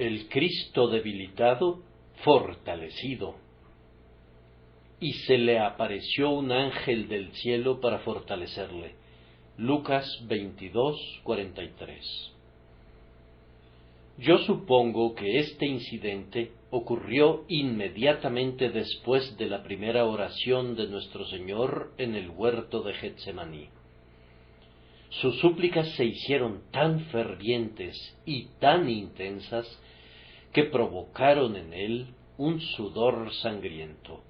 El Cristo debilitado, fortalecido. Y se le apareció un ángel del cielo para fortalecerle. Lucas 22:43. Yo supongo que este incidente ocurrió inmediatamente después de la primera oración de nuestro Señor en el huerto de Getsemaní. Sus súplicas se hicieron tan fervientes y tan intensas que provocaron en él un sudor sangriento.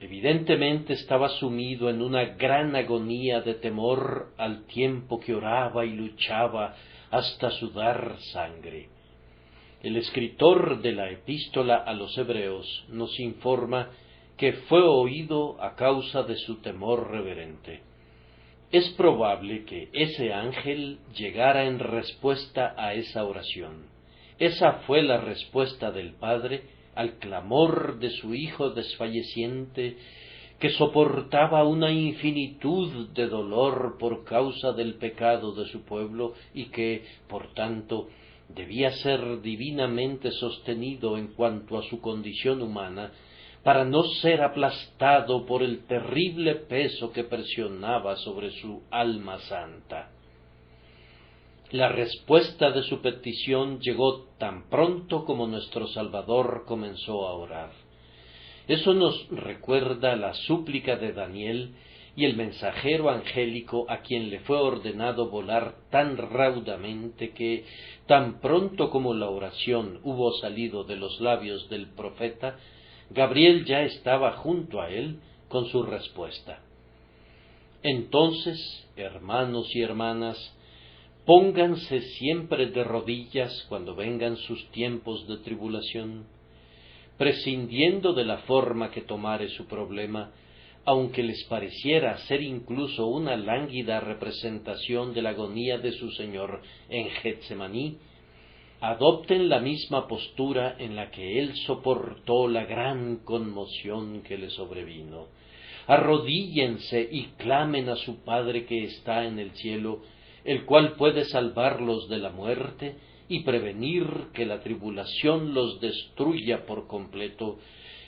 Evidentemente estaba sumido en una gran agonía de temor al tiempo que oraba y luchaba hasta sudar sangre. El escritor de la epístola a los Hebreos nos informa que fue oído a causa de su temor reverente. Es probable que ese ángel llegara en respuesta a esa oración. Esa fue la respuesta del Padre al clamor de su Hijo desfalleciente, que soportaba una infinitud de dolor por causa del pecado de su pueblo y que, por tanto, debía ser divinamente sostenido en cuanto a su condición humana, para no ser aplastado por el terrible peso que presionaba sobre su alma santa. La respuesta de su petición llegó tan pronto como nuestro Salvador comenzó a orar. Eso nos recuerda la súplica de Daniel y el mensajero angélico a quien le fue ordenado volar tan raudamente que, tan pronto como la oración hubo salido de los labios del profeta, Gabriel ya estaba junto a él con su respuesta. Entonces, hermanos y hermanas, pónganse siempre de rodillas cuando vengan sus tiempos de tribulación, prescindiendo de la forma que tomare su problema, aunque les pareciera ser incluso una lánguida representación de la agonía de su Señor en Getsemaní, adopten la misma postura en la que él soportó la gran conmoción que le sobrevino. Arrodíllense y clamen a su Padre que está en el cielo, el cual puede salvarlos de la muerte y prevenir que la tribulación los destruya por completo,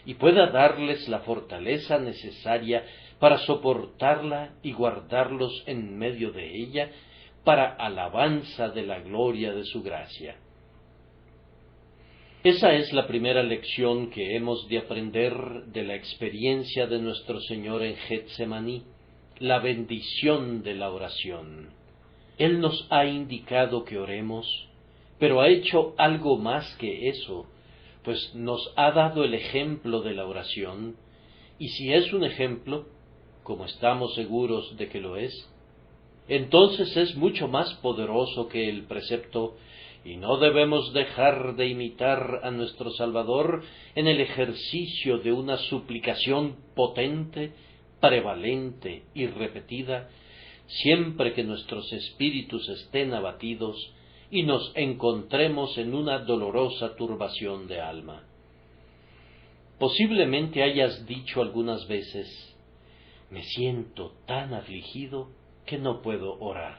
y pueda darles la fortaleza necesaria para soportarla y guardarlos en medio de ella, para alabanza de la gloria de su gracia. Esa es la primera lección que hemos de aprender de la experiencia de nuestro Señor en Getsemaní, la bendición de la oración. Él nos ha indicado que oremos, pero ha hecho algo más que eso, pues nos ha dado el ejemplo de la oración, y si es un ejemplo, como estamos seguros de que lo es, entonces es mucho más poderoso que el precepto, y no debemos dejar de imitar a nuestro Salvador en el ejercicio de una suplicación potente, prevalente y repetida, siempre que nuestros espíritus estén abatidos y nos encontremos en una dolorosa turbación de alma. Posiblemente hayas dicho algunas veces: me siento tan afligido que no puedo orar.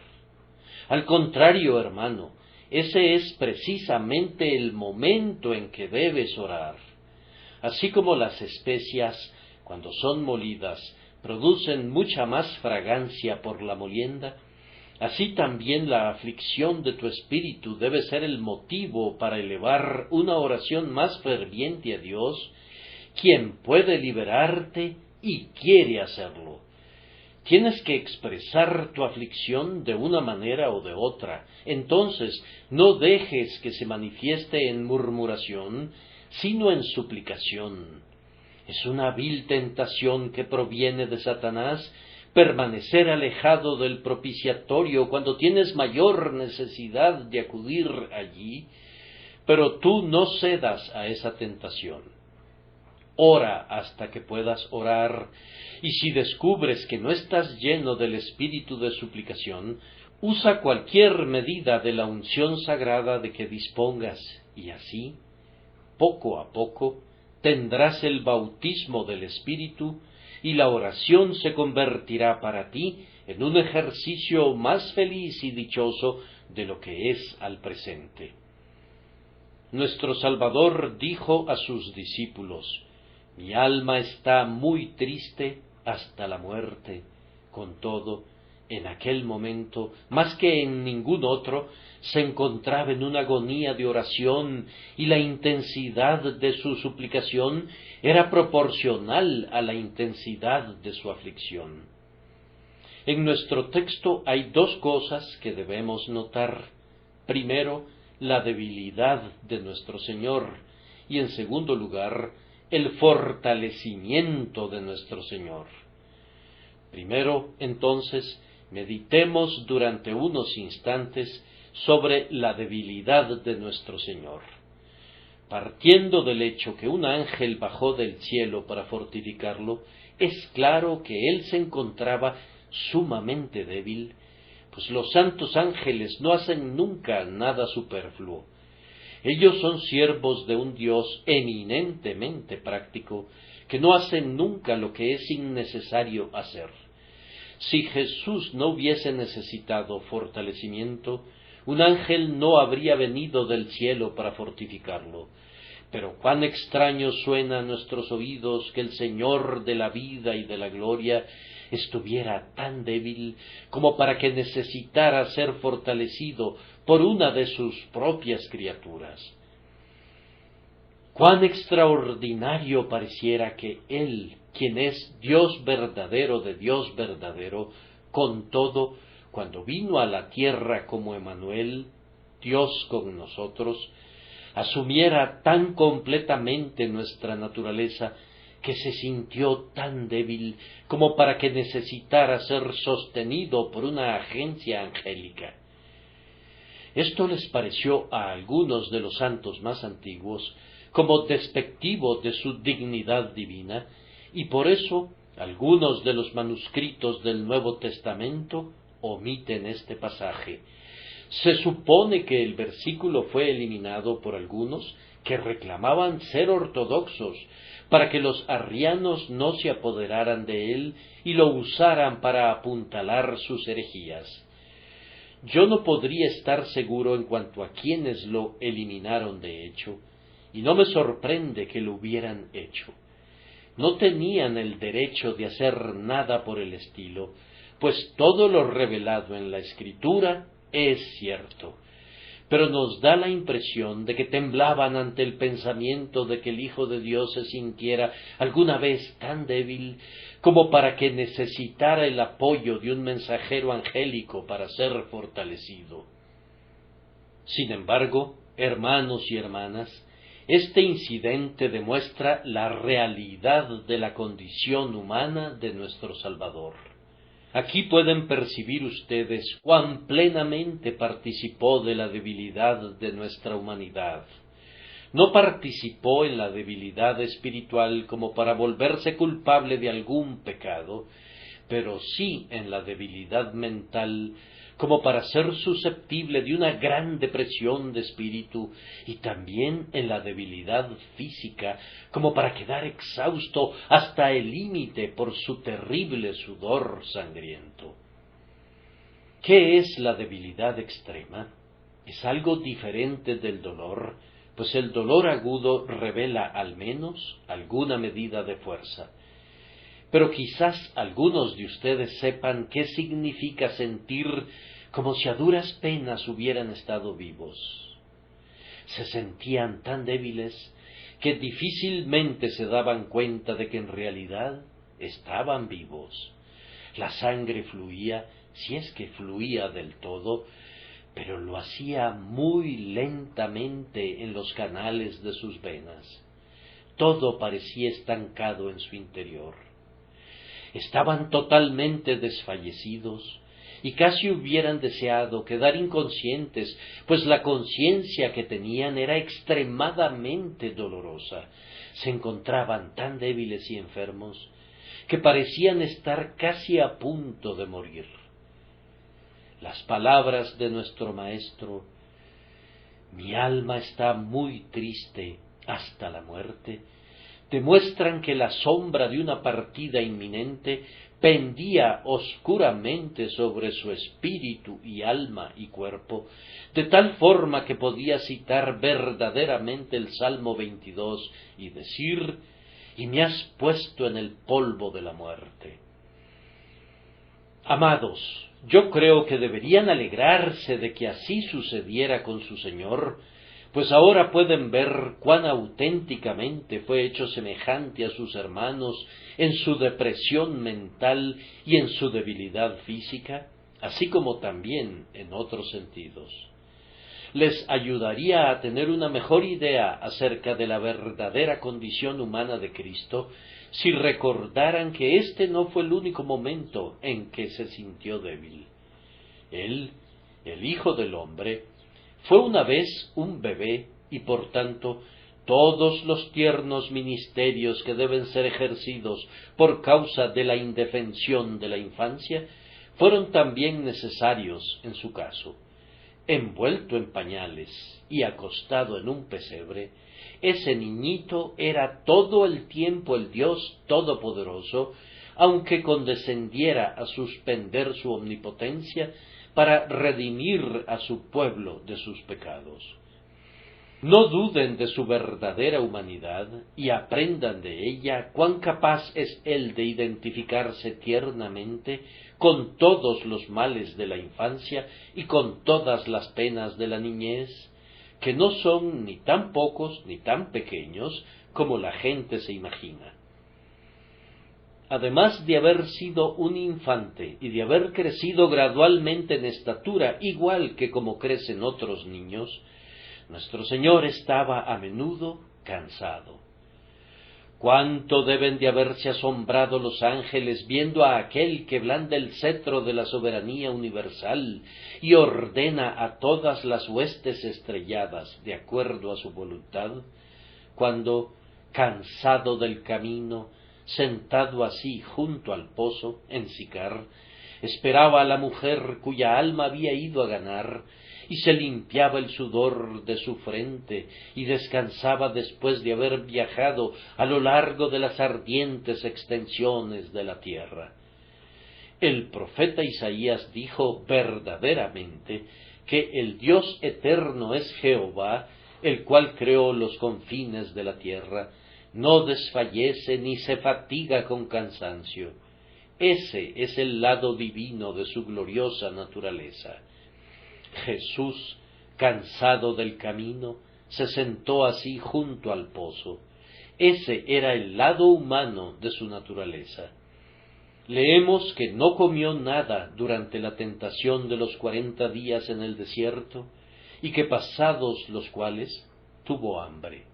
Al contrario, hermano, ese es precisamente el momento en que debes orar. Así como las especias, cuando son molidas, producen mucha más fragancia por la molienda, así también la aflicción de tu espíritu debe ser el motivo para elevar una oración más ferviente a Dios, quien puede liberarte y quiere hacerlo. Tienes que expresar tu aflicción de una manera o de otra. Entonces, no dejes que se manifieste en murmuración, sino en suplicación. Es una vil tentación que proviene de Satanás permanecer alejado del propiciatorio cuando tienes mayor necesidad de acudir allí, pero tú no cedas a esa tentación. Ora hasta que puedas orar, y si descubres que no estás lleno del espíritu de suplicación, usa cualquier medida de la unción sagrada de que dispongas, y así, poco a poco, tendrás el bautismo del Espíritu, y la oración se convertirá para ti en un ejercicio más feliz y dichoso de lo que es al presente. nuestro Salvador dijo a sus discípulos: «Mi alma está muy triste hasta la muerte». Con todo, en aquel momento, más que en ningún otro, se encontraba en una agonía de oración, y la intensidad de su suplicación era proporcional a la intensidad de su aflicción. En nuestro texto hay dos cosas que debemos notar. Primero, la debilidad de nuestro Señor, y en segundo lugar, el fortalecimiento de nuestro Señor. Primero, entonces, meditemos durante unos instantes sobre la debilidad de nuestro Señor. Partiendo del hecho que un ángel bajó del cielo para fortificarlo, es claro que él se encontraba sumamente débil, pues los santos ángeles no hacen nunca nada superfluo. Ellos son siervos de un Dios eminentemente práctico, que no hacen nunca lo que es innecesario hacer. Si Jesús no hubiese necesitado fortalecimiento, un ángel no habría venido del cielo para fortificarlo. Pero cuán extraño suena a nuestros oídos que el Señor de la vida y de la gloria estuviera tan débil como para que necesitara ser fortalecido por una de sus propias criaturas. Cuán extraordinario pareciera que Él, quien es Dios verdadero de Dios verdadero, con todo, cuando vino a la tierra como Emmanuel, Dios con nosotros, asumiera tan completamente nuestra naturaleza que se sintió tan débil como para que necesitara ser sostenido por una agencia angélica. Esto les pareció a algunos de los santos más antiguos como despectivo de su dignidad divina, y por eso algunos de los manuscritos del Nuevo Testamento omiten este pasaje. Se supone que el versículo fue eliminado por algunos que reclamaban ser ortodoxos, para que los arrianos no se apoderaran de él y lo usaran para apuntalar sus herejías. Yo no podría estar seguro en cuanto a quienes lo eliminaron de hecho, y no me sorprende que lo hubieran hecho. No tenían el derecho de hacer nada por el estilo, pues todo lo revelado en la Escritura es cierto. Pero nos da la impresión de que temblaban ante el pensamiento de que el Hijo de Dios se sintiera alguna vez tan débil como para que necesitara el apoyo de un mensajero angélico para ser fortalecido. Sin embargo, hermanos y hermanas, este incidente demuestra la realidad de la condición humana de nuestro Salvador. Aquí pueden percibir ustedes cuán plenamente participó de la debilidad de nuestra humanidad. No participó en la debilidad espiritual como para volverse culpable de algún pecado, pero sí en la debilidad mental como para ser susceptible de una gran depresión de espíritu, y también en la debilidad física como para quedar exhausto hasta el límite por su terrible sudor sangriento. ¿Qué es la debilidad extrema? Es algo diferente del dolor, pues el dolor agudo revela al menos alguna medida de fuerza. Pero quizás algunos de ustedes sepan qué significa sentir como si a duras penas hubieran estado vivos. Se sentían tan débiles que difícilmente se daban cuenta de que en realidad estaban vivos. La sangre fluía, si es que fluía del todo, pero lo hacía muy lentamente en los canales de sus venas. Todo parecía estancado en su interior. Estaban totalmente desfallecidos y casi hubieran deseado quedar inconscientes, pues la conciencia que tenían era extremadamente dolorosa. Se encontraban tan débiles y enfermos que parecían estar casi a punto de morir. Las palabras de nuestro Maestro: «Mi alma está muy triste hasta la muerte», demuestran que la sombra de una partida inminente pendía oscuramente sobre su espíritu y alma y cuerpo, de tal forma que podía citar verdaderamente el Salmo 22 y decir: «Y me has puesto en el polvo de la muerte». Amados, yo creo que deberían alegrarse de que así sucediera con su Señor, pues ahora pueden ver cuán auténticamente fue hecho semejante a sus hermanos en su depresión mental y en su debilidad física, así como también en otros sentidos. Les ayudaría a tener una mejor idea acerca de la verdadera condición humana de Cristo si recordaran que este no fue el único momento en que se sintió débil. Él, el Hijo del Hombre, fue una vez un bebé y por tanto todos los tiernos ministerios que deben ser ejercidos por causa de la indefensión de la infancia fueron también necesarios en su caso. Envuelto en pañales y acostado en un pesebre, ese niñito era todo el tiempo el Dios Todopoderoso, aunque condescendiera a suspender su omnipotencia para redimir a su pueblo de sus pecados. No duden de su verdadera humanidad y aprendan de ella cuán capaz es él de identificarse tiernamente con todos los males de la infancia y con todas las penas de la niñez, que no son ni tan pocos ni tan pequeños como la gente se imagina. Además de haber sido un infante y de haber crecido gradualmente en estatura, igual que como crecen otros niños, nuestro Señor estaba a menudo cansado. Cuánto deben de haberse asombrado los ángeles viendo a aquel que blanda el cetro de la soberanía universal y ordena a todas las huestes estrelladas de acuerdo a su voluntad, cuando, cansado del camino, sentado así junto al pozo, en Sicar, esperaba a la mujer cuya alma había ido a ganar, y se limpiaba el sudor de su frente, y descansaba después de haber viajado a lo largo de las ardientes extensiones de la tierra. El profeta Isaías dijo verdaderamente que el Dios eterno es Jehová, el cual creó los confines de la tierra, no desfallece ni se fatiga con cansancio. Ese es el lado divino de su gloriosa naturaleza. Jesús, cansado del camino, se sentó así junto al pozo. Ese era el lado humano de su naturaleza. Leemos que no comió nada durante la tentación de los 40 días en el desierto, y que pasados los cuales tuvo hambre.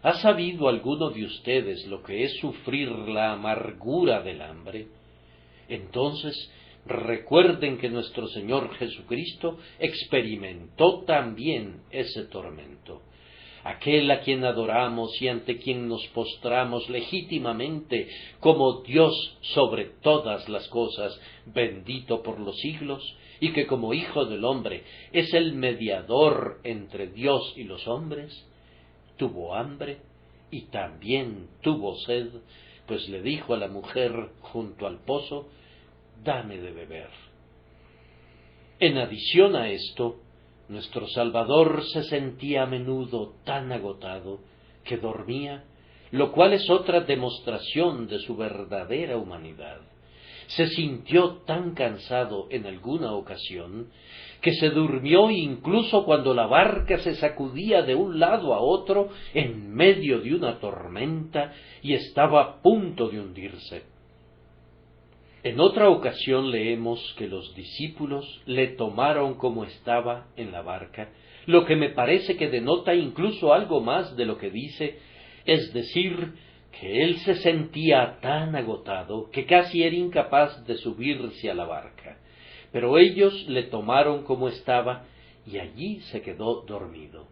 ¿Ha sabido alguno de ustedes lo que es sufrir la amargura del hambre? Entonces, recuerden que nuestro Señor Jesucristo experimentó también ese tormento. Aquel a quien adoramos y ante quien nos postramos legítimamente como Dios sobre todas las cosas, bendito por los siglos, y que como Hijo del Hombre es el mediador entre Dios y los hombres, tuvo hambre y también tuvo sed, pues le dijo a la mujer junto al pozo: «Dame de beber». En adición a esto, nuestro Salvador se sentía a menudo tan agotado que dormía, lo cual es otra demostración de su verdadera humanidad. Se sintió tan cansado en alguna ocasión que se durmió incluso cuando la barca se sacudía de un lado a otro en medio de una tormenta y estaba a punto de hundirse. En otra ocasión leemos que los discípulos le tomaron como estaba en la barca, lo que me parece que denota incluso algo más de lo que dice, es decir, que él se sentía tan agotado que casi era incapaz de subirse a la barca, pero ellos le tomaron como estaba y allí se quedó dormido.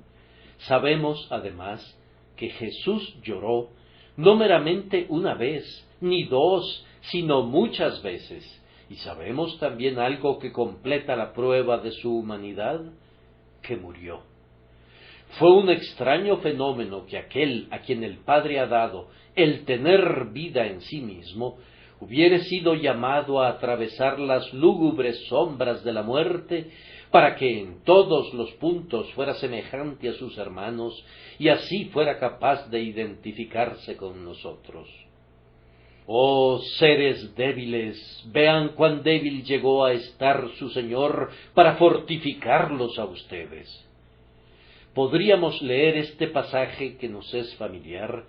Sabemos, además, que Jesús lloró no meramente una vez, ni dos, sino muchas veces, y sabemos también algo que completa la prueba de su humanidad, que murió. Fue un extraño fenómeno que aquel a quien el Padre ha dado el tener vida en sí mismo, hubiere sido llamado a atravesar las lúgubres sombras de la muerte, para que en todos los puntos fuera semejante a sus hermanos, y así fuera capaz de identificarse con nosotros. Oh seres débiles, vean cuán débil llegó a estar su Señor para fortificarlos a ustedes. Podríamos leer este pasaje que nos es familiar,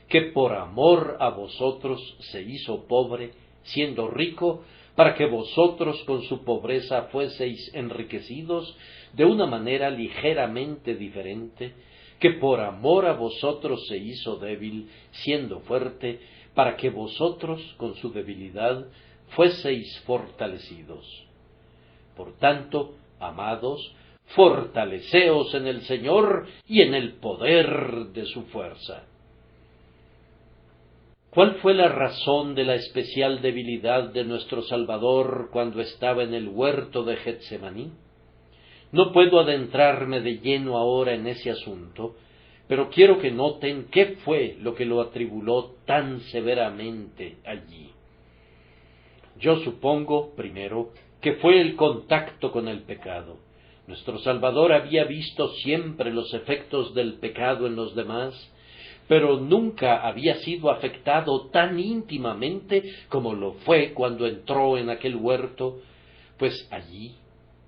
que por amor a vosotros se hizo pobre, siendo rico, para que vosotros con su pobreza fueseis enriquecidos de una manera ligeramente diferente, que por amor a vosotros se hizo débil, siendo fuerte, para que vosotros con su debilidad fueseis fortalecidos. Por tanto, amados, fortaleceos en el Señor y en el poder de su fuerza. ¿Cuál fue la razón de la especial debilidad de nuestro Salvador cuando estaba en el huerto de Getsemaní? No puedo adentrarme de lleno ahora en ese asunto, pero quiero que noten qué fue lo que lo atribuló tan severamente allí. Yo supongo, primero, que fue el contacto con el pecado. Nuestro Salvador había visto siempre los efectos del pecado en los demás, pero nunca había sido afectado tan íntimamente como lo fue cuando entró en aquel huerto, pues allí,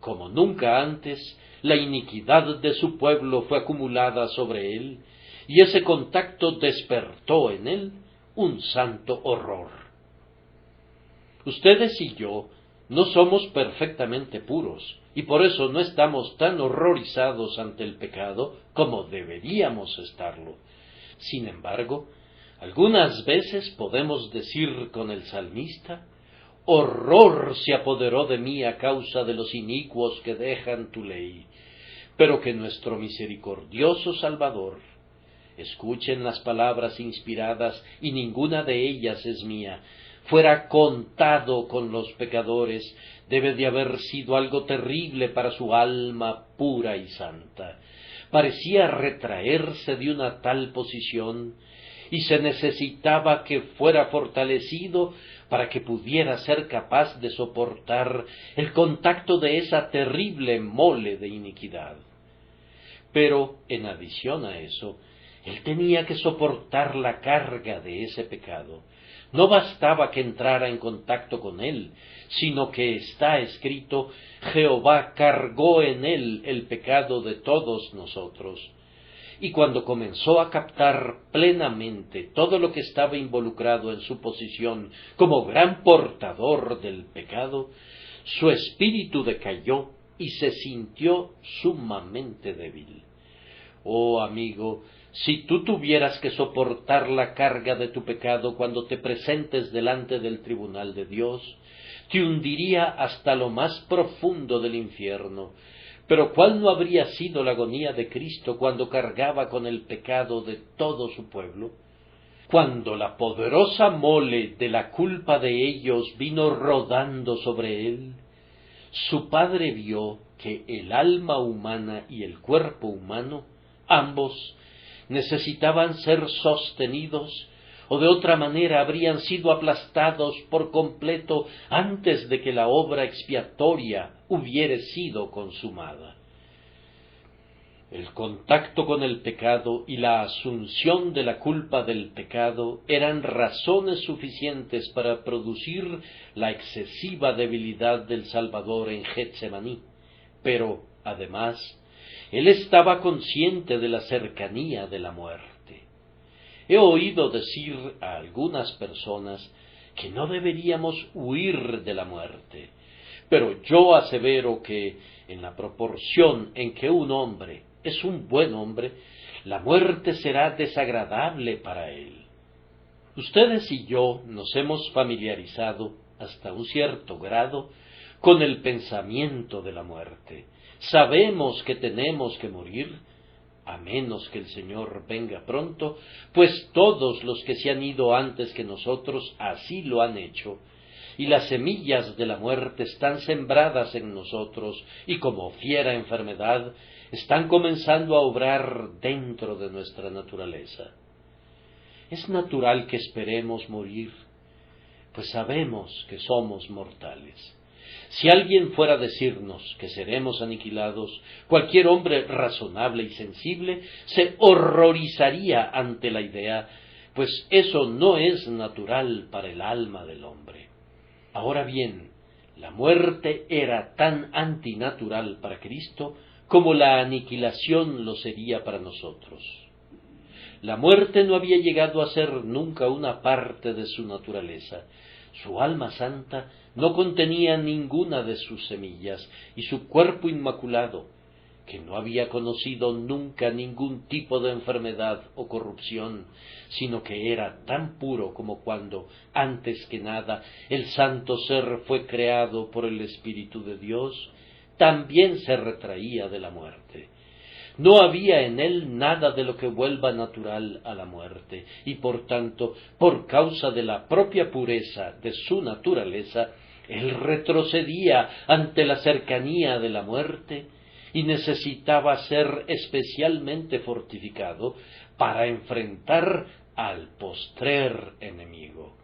como nunca antes, la iniquidad de su pueblo fue acumulada sobre él, y ese contacto despertó en él un santo horror. Ustedes y yo no somos perfectamente puros, y por eso no estamos tan horrorizados ante el pecado como deberíamos estarlo. Sin embargo, algunas veces podemos decir con el salmista: horror se apoderó de mí a causa de los inicuos que dejan tu ley. Pero que nuestro misericordioso Salvador, escuchen las palabras inspiradas, y ninguna de ellas es mía, fuera contado con los pecadores, debe de haber sido algo terrible para su alma pura y santa. Parecía retraerse de una tal posición, y se necesitaba que fuera fortalecido para que pudiera ser capaz de soportar el contacto de esa terrible mole de iniquidad. Pero, en adición a eso, él tenía que soportar la carga de ese pecado. No bastaba que entrara en contacto con él, sino que está escrito: Jehová cargó en él el pecado de todos nosotros. Y cuando comenzó a captar plenamente todo lo que estaba involucrado en su posición como gran portador del pecado, su espíritu decayó y se sintió sumamente débil. Oh amigo, si tú tuvieras que soportar la carga de tu pecado cuando te presentes delante del tribunal de Dios, te hundiría hasta lo más profundo del infierno. Pero ¿cuál no habría sido la agonía de Cristo cuando cargaba con el pecado de todo su pueblo? Cuando la poderosa mole de la culpa de ellos vino rodando sobre él, su Padre vio que el alma humana y el cuerpo humano, ambos, necesitaban ser sostenidos, o de otra manera habrían sido aplastados por completo antes de que la obra expiatoria hubiere sido consumada. El contacto con el pecado y la asunción de la culpa del pecado eran razones suficientes para producir la excesiva debilidad del Salvador en Getsemaní, pero, además, él estaba consciente de la cercanía de la muerte. He oído decir a algunas personas que no deberíamos huir de la muerte, pero yo asevero que, en la proporción en que un hombre es un buen hombre, la muerte será desagradable para él. Ustedes y yo nos hemos familiarizado, hasta un cierto grado, con el pensamiento de la muerte. Sabemos que tenemos que morir, a menos que el Señor venga pronto, pues todos los que se han ido antes que nosotros así lo han hecho, y las semillas de la muerte están sembradas en nosotros, y como fiera enfermedad, están comenzando a obrar dentro de nuestra naturaleza. Es natural que esperemos morir, pues sabemos que somos mortales. Si alguien fuera a decirnos que seremos aniquilados, cualquier hombre razonable y sensible se horrorizaría ante la idea, pues eso no es natural para el alma del hombre. Ahora bien, la muerte era tan antinatural para Cristo como la aniquilación lo sería para nosotros. La muerte no había llegado a ser nunca una parte de su naturaleza. Su alma santa no contenía ninguna de sus semillas, y su cuerpo inmaculado, que no había conocido nunca ningún tipo de enfermedad o corrupción, sino que era tan puro como cuando, antes que nada, el santo ser fue creado por el Espíritu de Dios, también se retraía de la muerte. No había en él nada de lo que vuelva natural a la muerte, y por tanto, por causa de la propia pureza de su naturaleza, él retrocedía ante la cercanía de la muerte y necesitaba ser especialmente fortificado para enfrentar al postrer enemigo.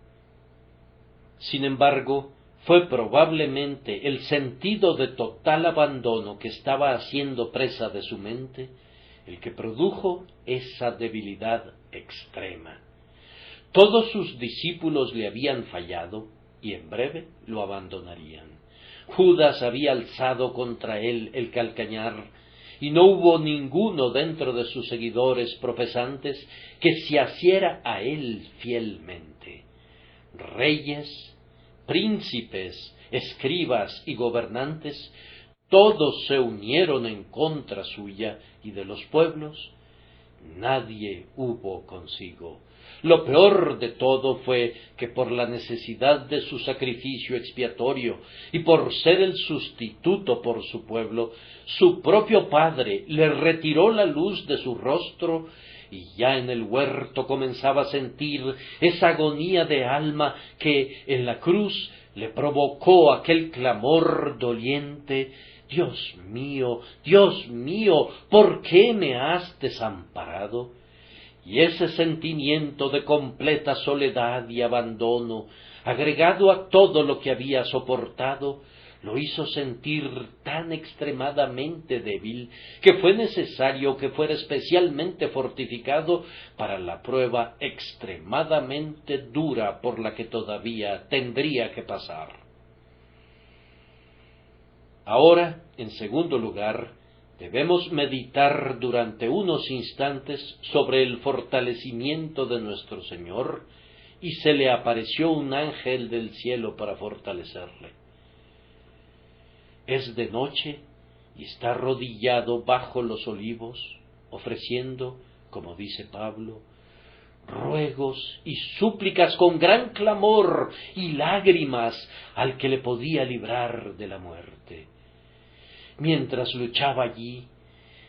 Sin embargo, fue probablemente el sentido de total abandono que estaba haciendo presa de su mente el que produjo esa debilidad extrema. Todos sus discípulos le habían fallado y en breve lo abandonarían. Judas había alzado contra él el calcañar, y no hubo ninguno dentro de sus seguidores profesantes que se asiera a él fielmente. Reyes, príncipes, escribas y gobernantes, todos se unieron en contra suya, y de los pueblos nadie hubo consigo. Lo peor de todo fue que por la necesidad de su sacrificio expiatorio y por ser el sustituto por su pueblo, su propio padre le retiró la luz de su rostro, y ya en el huerto comenzaba a sentir esa agonía de alma que en la cruz le provocó aquel clamor doliente: Dios mío, ¿por qué me has desamparado? Y ese sentimiento de completa soledad y abandono, agregado a todo lo que había soportado, lo hizo sentir tan extremadamente débil que fue necesario que fuera especialmente fortificado para la prueba extremadamente dura por la que todavía tendría que pasar. Ahora, en segundo lugar, debemos meditar durante unos instantes sobre el fortalecimiento de nuestro Señor, y se le apareció un ángel del cielo para fortalecerle. Es de noche y está arrodillado bajo los olivos, ofreciendo, como dice Pablo, ruegos y súplicas con gran clamor y lágrimas al que le podía librar de la muerte. Mientras luchaba allí,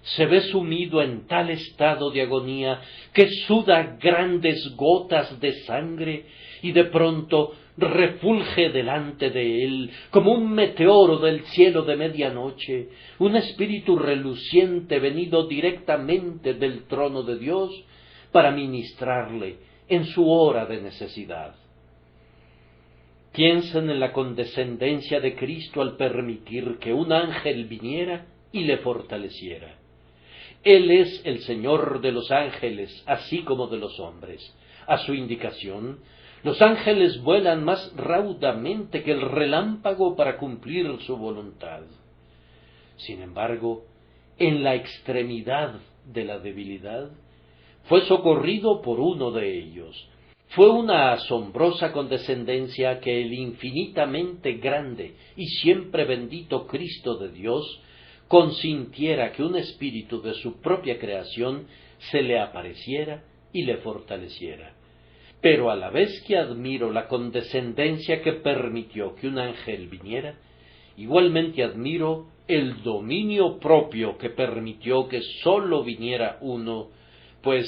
se ve sumido en tal estado de agonía que suda grandes gotas de sangre y de pronto refulge delante de él, como un meteoro del cielo de medianoche, un espíritu reluciente venido directamente del trono de Dios para ministrarle en su hora de necesidad. Piensen en la condescendencia de Cristo al permitir que un ángel viniera y le fortaleciera. Él es el Señor de los ángeles, así como de los hombres. A su indicación, los ángeles vuelan más raudamente que el relámpago para cumplir su voluntad. Sin embargo, en la extremidad de la debilidad, fue socorrido por uno de ellos. Fue una asombrosa condescendencia que el infinitamente grande y siempre bendito Cristo de Dios consintiera que un espíritu de su propia creación se le apareciera y le fortaleciera. Pero a la vez que admiro la condescendencia que permitió que un ángel viniera, igualmente admiro el dominio propio que permitió que sólo viniera uno, pues,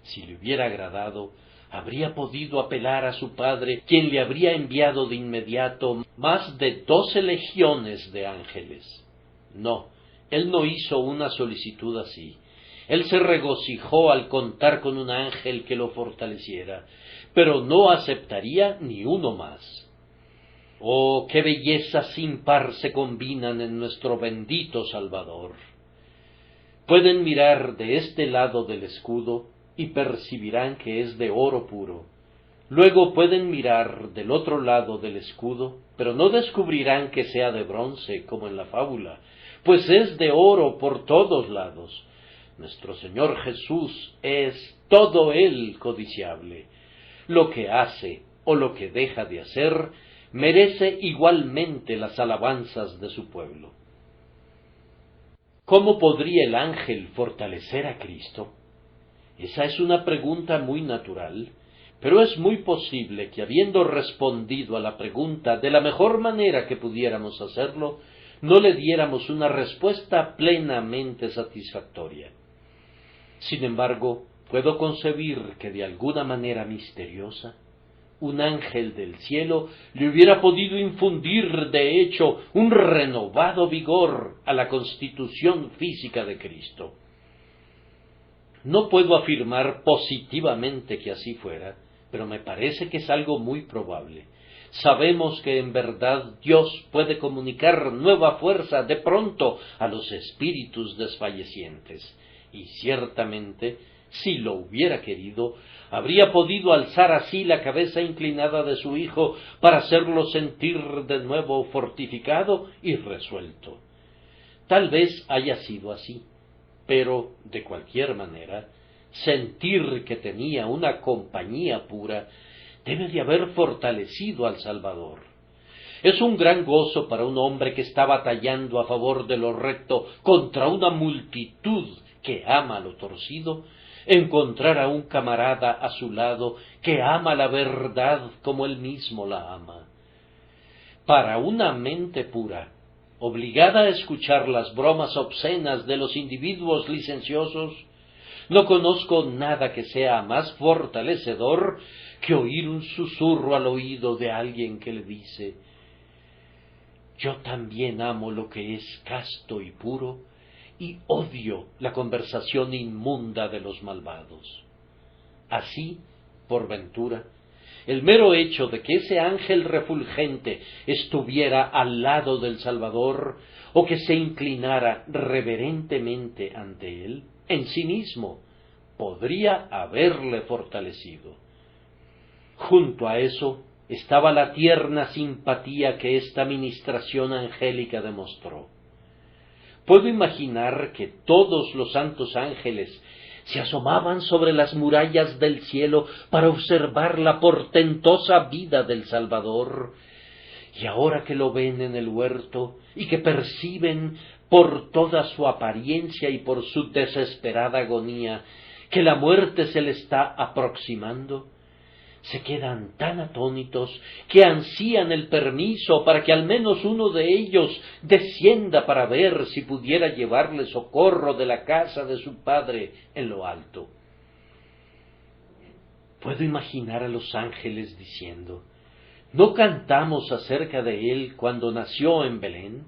si le hubiera agradado, habría podido apelar a su Padre, quien le habría enviado de inmediato más de 12 legiones de ángeles. No, Él no hizo una solicitud así. Él se regocijó al contar con un ángel que lo fortaleciera, pero no aceptaría ni uno más. Oh, qué bellezas sin par se combinan en nuestro bendito Salvador. Pueden mirar de este lado del escudo y percibirán que es de oro puro. Luego pueden mirar del otro lado del escudo, pero no descubrirán que sea de bronce, como en la fábula, pues es de oro por todos lados. Nuestro Señor Jesús es todo Él codiciable. Lo que hace o lo que deja de hacer merece igualmente las alabanzas de su pueblo. ¿Cómo podría el ángel fortalecer a Cristo? Esa es una pregunta muy natural, pero es muy posible que, habiendo respondido a la pregunta de la mejor manera que pudiéramos hacerlo, no le diéramos una respuesta plenamente satisfactoria. Sin embargo, puedo concebir que de alguna manera misteriosa, un ángel del cielo le hubiera podido infundir, de hecho, un renovado vigor a la constitución física de Cristo. No puedo afirmar positivamente que así fuera, pero me parece que es algo muy probable. Sabemos que en verdad Dios puede comunicar nueva fuerza de pronto a los espíritus desfallecientes, y ciertamente, si lo hubiera querido, habría podido alzar así la cabeza inclinada de su Hijo para hacerlo sentir de nuevo fortificado y resuelto. Tal vez haya sido así, pero, de cualquier manera, sentir que tenía una compañía pura debe de haber fortalecido al Salvador. Es un gran gozo para un hombre que está batallando a favor de lo recto contra una multitud que ama lo torcido, encontrar a un camarada a su lado que ama la verdad como él mismo la ama. Para una mente pura, obligada a escuchar las bromas obscenas de los individuos licenciosos, no conozco nada que sea más fortalecedor que oír un susurro al oído de alguien que le dice: yo también amo lo que es casto y puro, y odio la conversación inmunda de los malvados. Así, por ventura, el mero hecho de que ese ángel refulgente estuviera al lado del Salvador, o que se inclinara reverentemente ante él, en sí mismo, podría haberle fortalecido. Junto a eso estaba la tierna simpatía que esta ministración angélica demostró. Puedo imaginar que todos los santos ángeles se asomaban sobre las murallas del cielo para observar la portentosa vida del Salvador, y ahora que lo ven en el huerto y que perciben por toda su apariencia y por su desesperada agonía que la muerte se le está aproximando, se quedan tan atónitos que ansían el permiso para que al menos uno de ellos descienda para ver si pudiera llevarle socorro de la casa de su padre en lo alto. Puedo imaginar a los ángeles diciendo: ¿no cantamos acerca de él cuando nació en Belén?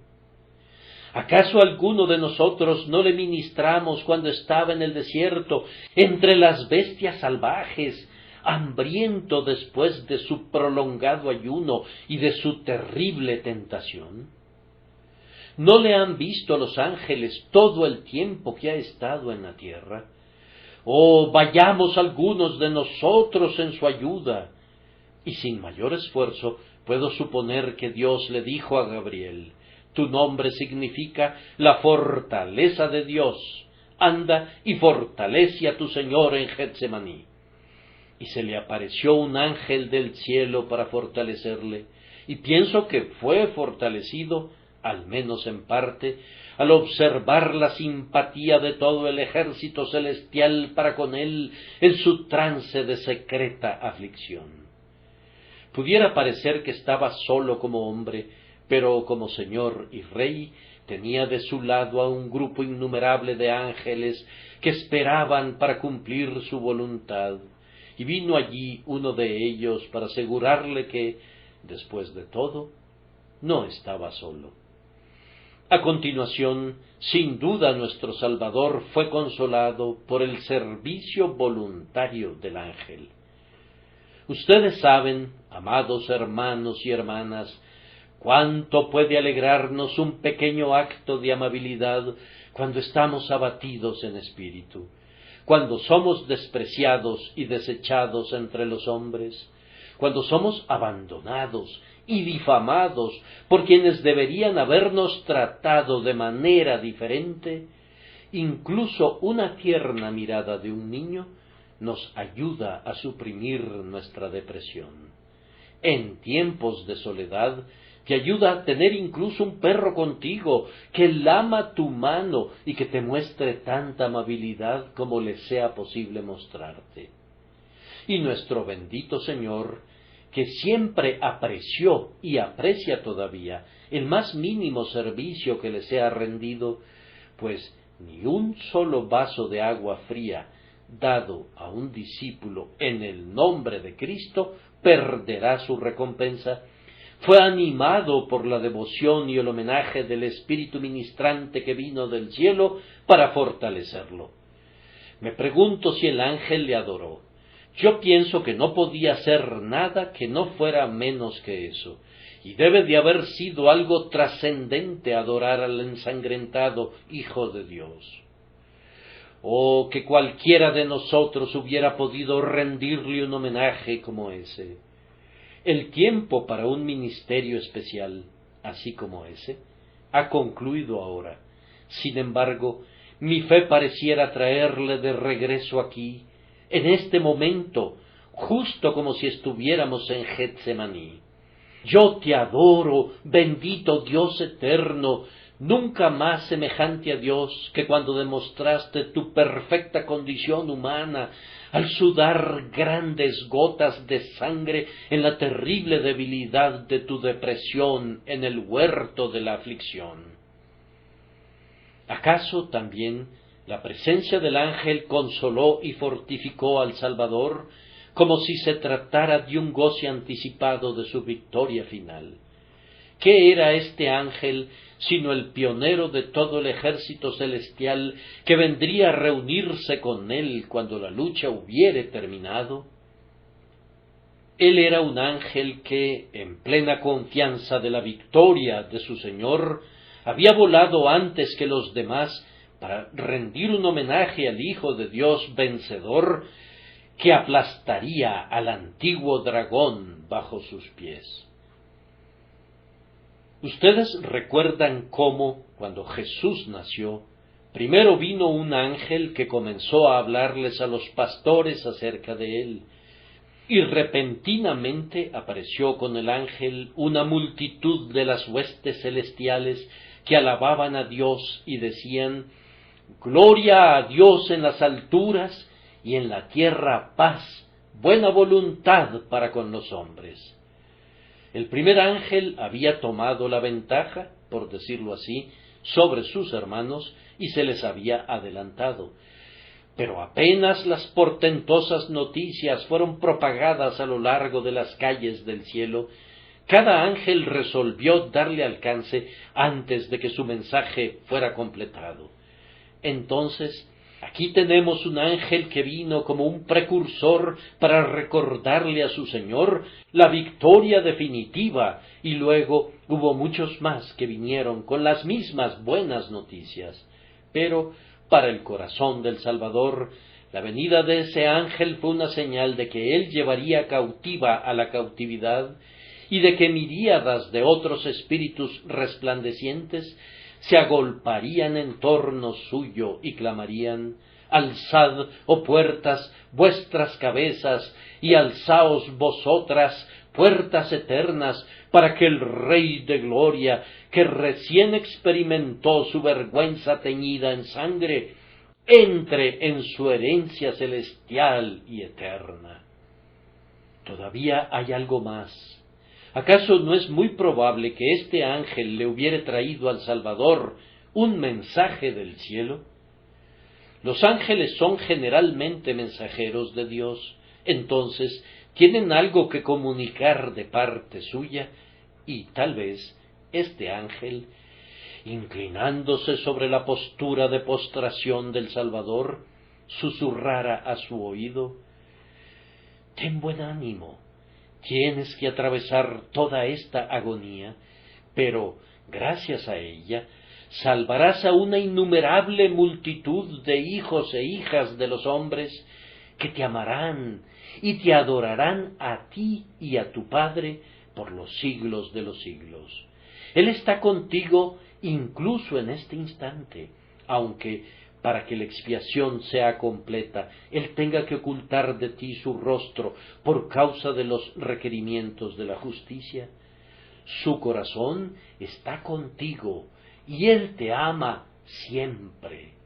¿Acaso alguno de nosotros no le ministramos cuando estaba en el desierto, entre las bestias salvajes, hambriento después de su prolongado ayuno y de su terrible tentación? ¿No le han visto a los ángeles todo el tiempo que ha estado en la tierra? Oh, vayamos algunos de nosotros en su ayuda. Y sin mayor esfuerzo puedo suponer que Dios le dijo a Gabriel: tu nombre significa la fortaleza de Dios. Anda y fortalece a tu Señor en Getsemaní. Y se le apareció un ángel del cielo para fortalecerle, y pienso que fue fortalecido, al menos en parte, al observar la simpatía de todo el ejército celestial para con él en su trance de secreta aflicción. Pudiera parecer que estaba solo como hombre, pero como Señor y Rey tenía de su lado a un grupo innumerable de ángeles que esperaban para cumplir su voluntad, y vino allí uno de ellos para asegurarle que, después de todo, no estaba solo. A continuación, sin duda nuestro Salvador fue consolado por el servicio voluntario del ángel. Ustedes saben, amados hermanos y hermanas, cuánto puede alegrarnos un pequeño acto de amabilidad cuando estamos abatidos en espíritu, cuando somos despreciados y desechados entre los hombres, cuando somos abandonados y difamados por quienes deberían habernos tratado de manera diferente. Incluso una tierna mirada de un niño nos ayuda a suprimir nuestra depresión. En tiempos de soledad, te ayuda a tener incluso un perro contigo, que lama tu mano y que te muestre tanta amabilidad como le sea posible mostrarte. Y nuestro bendito Señor, que siempre apreció y aprecia todavía el más mínimo servicio que le sea rendido, pues ni un solo vaso de agua fría dado a un discípulo en el nombre de Cristo perderá su recompensa, fue animado por la devoción y el homenaje del Espíritu ministrante que vino del cielo para fortalecerlo. Me pregunto si el ángel le adoró. Yo pienso que no podía ser nada que no fuera menos que eso, y debe de haber sido algo trascendente adorar al ensangrentado Hijo de Dios. Oh, que cualquiera de nosotros hubiera podido rendirle un homenaje como ese. El tiempo para un ministerio especial, así como ese, ha concluido ahora. Sin embargo, mi fe pareciera traerle de regreso aquí, en este momento, justo como si estuviéramos en Getsemaní. Yo te adoro, bendito Dios eterno, nunca más semejante a Dios que cuando demostraste tu perfecta condición humana al sudar grandes gotas de sangre en la terrible debilidad de tu depresión en el huerto de la aflicción. ¿Acaso también la presencia del ángel consoló y fortificó al Salvador como si se tratara de un goce anticipado de su victoria final? ¿Qué era este ángel sino el pionero de todo el ejército celestial que vendría a reunirse con él cuando la lucha hubiere terminado? Él era un ángel que, en plena confianza de la victoria de su Señor, había volado antes que los demás para rendir un homenaje al Hijo de Dios vencedor, que aplastaría al antiguo dragón bajo sus pies. Ustedes recuerdan cómo, cuando Jesús nació, primero vino un ángel que comenzó a hablarles a los pastores acerca de él, y repentinamente apareció con el ángel una multitud de las huestes celestiales que alababan a Dios y decían: «Gloria a Dios en las alturas, y en la tierra paz, buena voluntad para con los hombres». El primer ángel había tomado la ventaja, por decirlo así, sobre sus hermanos y se les había adelantado. Pero apenas las portentosas noticias fueron propagadas a lo largo de las calles del cielo, cada ángel resolvió darle alcance antes de que su mensaje fuera completado. Entonces, aquí tenemos un ángel que vino como un precursor para recordarle a su Señor la victoria definitiva, y luego hubo muchos más que vinieron con las mismas buenas noticias. Pero, para el corazón del Salvador, la venida de ese ángel fue una señal de que él llevaría cautiva a la cautividad, y de que miríadas de otros espíritus resplandecientes se agolparían en torno suyo y clamarían: «Alzad, oh puertas, vuestras cabezas, y alzaos vosotras, puertas eternas, para que el Rey de Gloria, que recién experimentó su vergüenza teñida en sangre, entre en su herencia celestial y eterna». Todavía hay algo más. ¿Acaso no es muy probable que este ángel le hubiere traído al Salvador un mensaje del cielo? Los ángeles son generalmente mensajeros de Dios, entonces tienen algo que comunicar de parte suya, y tal vez este ángel, inclinándose sobre la postura de postración del Salvador, susurrara a su oído: «Ten buen ánimo, tienes que atravesar toda esta agonía, pero, gracias a ella, salvarás a una innumerable multitud de hijos e hijas de los hombres que te amarán y te adorarán a ti y a tu Padre por los siglos de los siglos. Él está contigo incluso en este instante, aunque para que la expiación sea completa, Él tenga que ocultar de ti su rostro por causa de los requerimientos de la justicia. Su corazón está contigo y Él te ama siempre».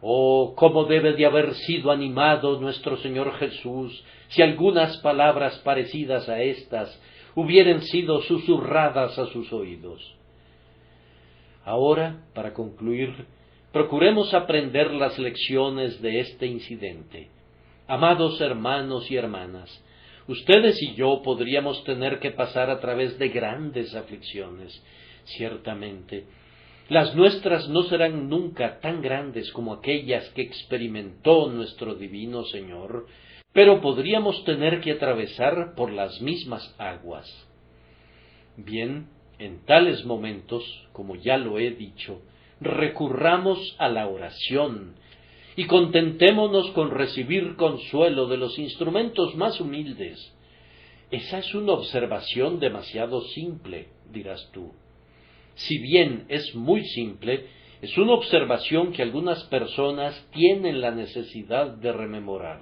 Oh, cómo debe de haber sido animado nuestro Señor Jesús si algunas palabras parecidas a estas hubieran sido susurradas a sus oídos. Ahora, para concluir, procuremos aprender las lecciones de este incidente. Amados hermanos y hermanas, ustedes y yo podríamos tener que pasar a través de grandes aflicciones, ciertamente. Las nuestras no serán nunca tan grandes como aquellas que experimentó nuestro divino Señor, pero podríamos tener que atravesar por las mismas aguas. Bien, en tales momentos, como ya lo he dicho, recurramos a la oración y contentémonos con recibir consuelo de los instrumentos más humildes. Esa es una observación demasiado simple, dirás tú. Si bien es muy simple, es una observación que algunas personas tienen la necesidad de rememorar.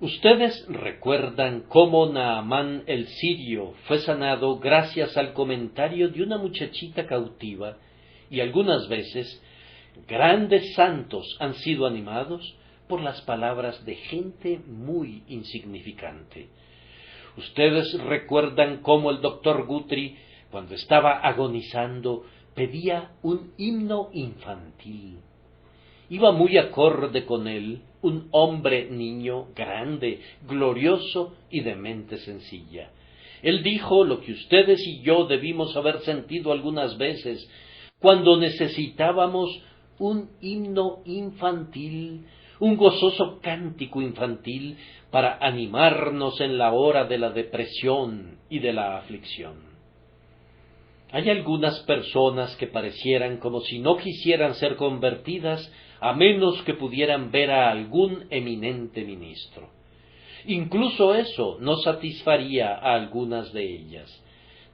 Ustedes recuerdan cómo Naamán el sirio fue sanado gracias al comentario de una muchachita cautiva, y algunas veces grandes santos han sido animados por las palabras de gente muy insignificante. Ustedes recuerdan cómo el doctor Guthrie, cuando estaba agonizando, pedía un himno infantil. Iba muy acorde con él un hombre niño grande, glorioso y de mente sencilla. Él dijo lo que ustedes y yo debimos haber sentido algunas veces cuando necesitábamos un himno infantil, un gozoso cántico infantil para animarnos en la hora de la depresión y de la aflicción. Hay algunas personas que parecieran como si no quisieran ser convertidas a menos que pudieran ver a algún eminente ministro. Incluso eso no satisfaría a algunas de ellas.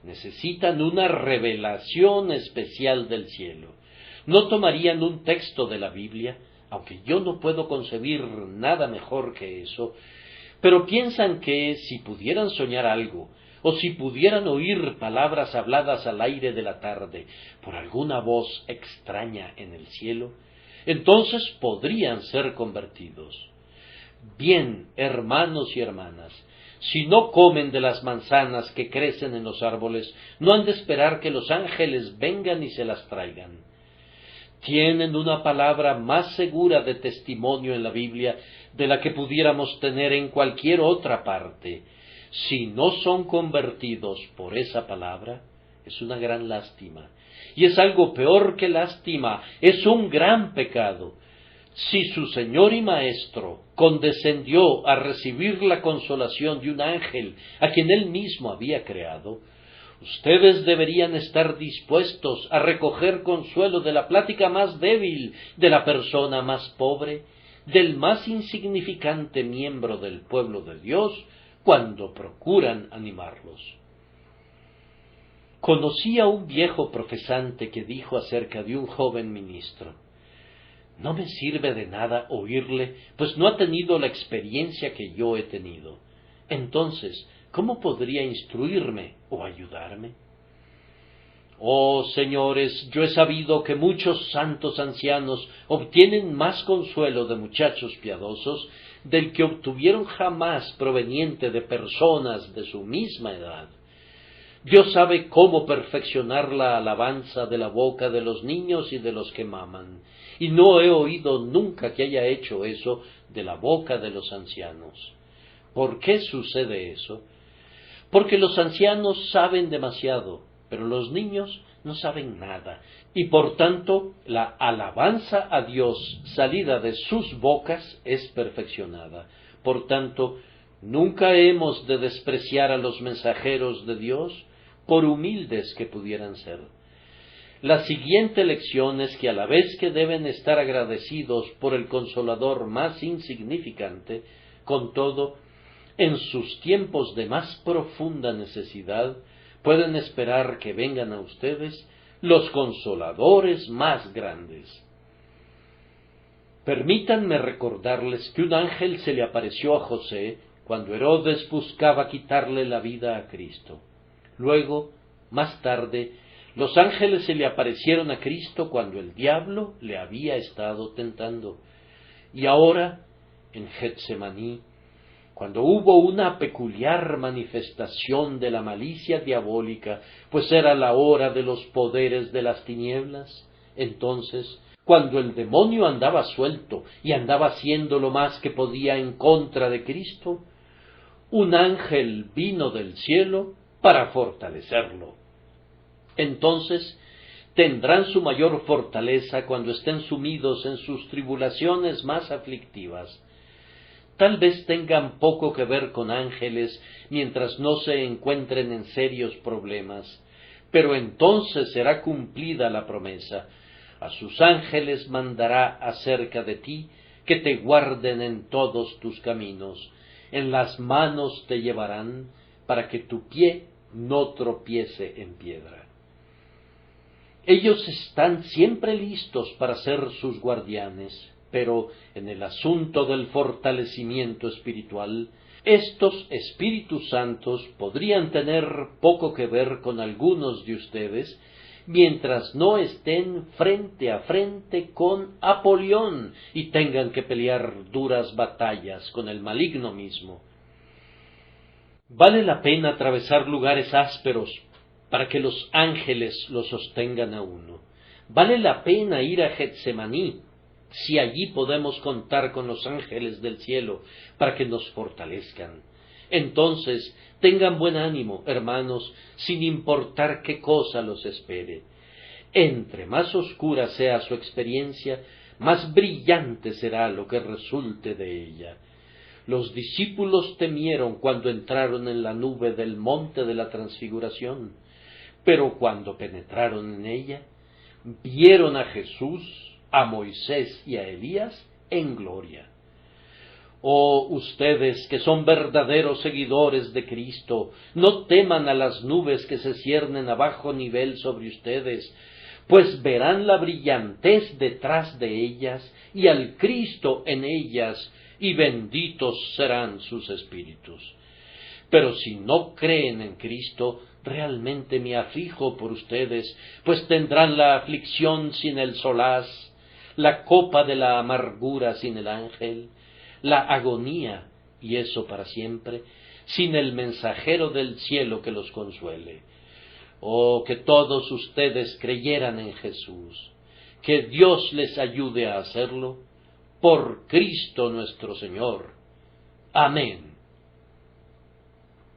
Necesitan una revelación especial del cielo. No tomarían un texto de la Biblia, aunque yo no puedo concebir nada mejor que eso, pero piensan que si pudieran soñar algo, o si pudieran oír palabras habladas al aire de la tarde por alguna voz extraña en el cielo, entonces podrían ser convertidos. Bien, hermanos y hermanas, si no comen de las manzanas que crecen en los árboles, no han de esperar que los ángeles vengan y se las traigan. Tienen una palabra más segura de testimonio en la Biblia de la que pudiéramos tener en cualquier otra parte. Si no son convertidos por esa palabra, es una gran lástima. Y es algo peor que lástima, es un gran pecado. Si su Señor y Maestro condescendió a recibir la consolación de un ángel a quien Él mismo había creado, ustedes deberían estar dispuestos a recoger consuelo de la plática más débil, de la persona más pobre, del más insignificante miembro del pueblo de Dios, cuando procuran animarlos. Conocí a un viejo profesante que dijo acerca de un joven ministro: «No me sirve de nada oírle, pues no ha tenido la experiencia que yo he tenido. Entonces, ¿cómo podría instruirme o ayudarme?» Oh, señores, yo he sabido que muchos santos ancianos obtienen más consuelo de muchachos piadosos del que obtuvieron jamás proveniente de personas de su misma edad. Dios sabe cómo perfeccionar la alabanza de la boca de los niños y de los que maman, y no he oído nunca que haya hecho eso de la boca de los ancianos. ¿Por qué sucede eso? Porque los ancianos saben demasiado, pero los niños no saben nada, y por tanto la alabanza a Dios salida de sus bocas es perfeccionada. Por tanto, nunca hemos de despreciar a los mensajeros de Dios, por humildes que pudieran ser. La siguiente lección es que a la vez que deben estar agradecidos por el consolador más insignificante, con todo, en sus tiempos de más profunda necesidad, pueden esperar que vengan a ustedes los consoladores más grandes. Permítanme recordarles que un ángel se le apareció a José cuando Herodes buscaba quitarle la vida a Cristo. Luego, más tarde, los ángeles se le aparecieron a Cristo cuando el diablo le había estado tentando. Y ahora, en Getsemaní, cuando hubo una peculiar manifestación de la malicia diabólica, pues era la hora de los poderes de las tinieblas, entonces, cuando el demonio andaba suelto y andaba haciendo lo más que podía en contra de Cristo, un ángel vino del cielo para fortalecerlo. Entonces tendrán su mayor fortaleza cuando estén sumidos en sus tribulaciones más aflictivas. Tal vez tengan poco que ver con ángeles mientras no se encuentren en serios problemas, pero entonces será cumplida la promesa. A sus ángeles mandará acerca de ti que te guarden en todos tus caminos. En las manos te llevarán para que tu pie no tropiece en piedra. Ellos están siempre listos para ser sus guardianes, pero en el asunto del fortalecimiento espiritual, estos Espíritus Santos podrían tener poco que ver con algunos de ustedes, mientras no estén frente a frente con Apolión y tengan que pelear duras batallas con el maligno mismo. Vale la pena atravesar lugares ásperos para que los ángeles lo sostengan a uno. Vale la pena ir a Getsemaní, si allí podemos contar con los ángeles del cielo para que nos fortalezcan. Entonces, tengan buen ánimo, hermanos, sin importar qué cosa los espere. Entre más oscura sea su experiencia, más brillante será lo que resulte de ella. Los discípulos temieron cuando entraron en la nube del monte de la transfiguración, pero cuando penetraron en ella, vieron a Jesús, a Moisés y a Elías en gloria. Oh, ustedes que son verdaderos seguidores de Cristo, no teman a las nubes que se ciernen a bajo nivel sobre ustedes, pues verán la brillantez detrás de ellas y al Cristo en ellas, y benditos serán sus espíritus. Pero si no creen en Cristo, realmente me aflijo por ustedes, pues tendrán la aflicción sin el solaz, la copa de la amargura sin el ángel, la agonía, y eso para siempre, sin el mensajero del cielo que los consuele. Oh, que todos ustedes creyeran en Jesús, que Dios les ayude a hacerlo, por Cristo nuestro Señor. Amén.